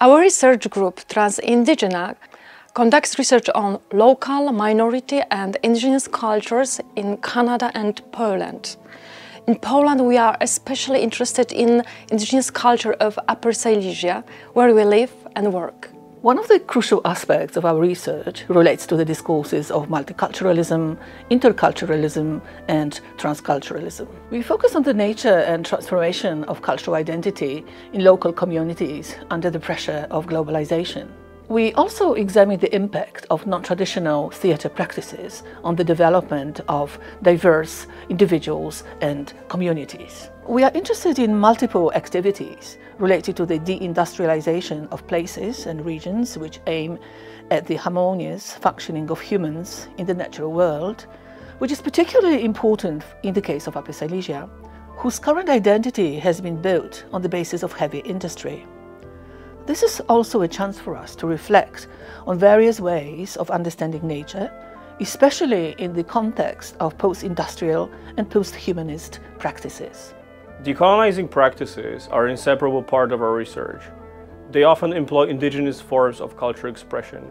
Our research group, Trans-Indigena, conducts research on local, minority and indigenous cultures in Canada and Poland. In Poland, we are especially interested in indigenous culture of Upper Silesia, where we live and work. One of the crucial aspects of our research relates to the discourses of multiculturalism, interculturalism and transculturalism. We focus on the nature and transformation of cultural identity in local communities under the pressure of globalization. We also examine the impact of non-traditional theatre practices on the development of diverse individuals and communities. We are interested in multiple activities related to the deindustrialization of places and regions which aim at the harmonious functioning of humans in the natural world, which is particularly important in the case of Upper Silesia, whose current identity has been built on the basis of heavy industry. This is also a chance for us to reflect on various ways of understanding nature, especially in the context of post-industrial and post-humanist practices. Decolonizing practices are an inseparable part of our research. They often employ indigenous forms of cultural expression.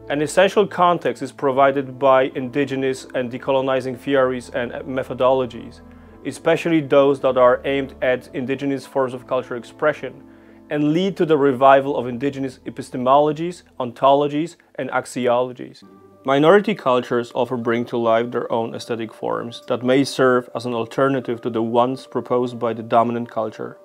An essential context is provided by indigenous and decolonizing theories and methodologies, especially those that are aimed at indigenous forms of cultural expression and lead to the revival of indigenous epistemologies, ontologies, and axiologies. Minority cultures often bring to life their own aesthetic forms that may serve as an alternative to the ones proposed by the dominant culture.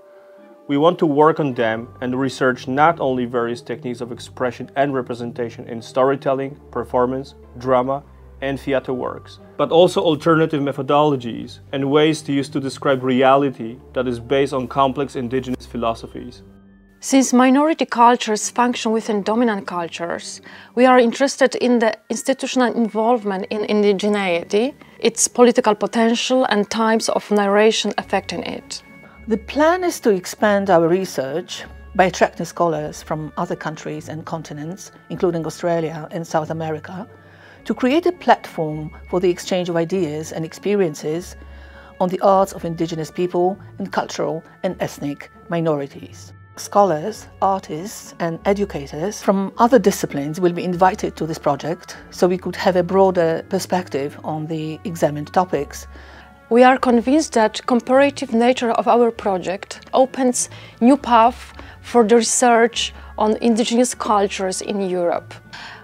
We want to work on them and research not only various techniques of expression and representation in storytelling, performance, drama, and theater works, but also alternative methodologies and ways to use to describe reality that is based on complex indigenous philosophies. Since minority cultures function within dominant cultures, we are interested in the institutional involvement in indigeneity, its political potential and types of narration affecting it. The plan is to expand our research by attracting scholars from other countries and continents, including Australia and South America, to create a platform for the exchange of ideas and experiences on the arts of indigenous people and cultural and ethnic minorities. Scholars, artists and educators from other disciplines will be invited to this project so we could have a broader perspective on the examined topics. We are convinced that comparative nature of our project opens new paths for the research on indigenous cultures in Europe.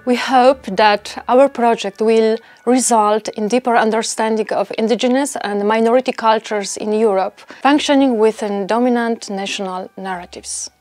We hope that our project will result in deeper understanding of indigenous and minority cultures in Europe, functioning within dominant national narratives.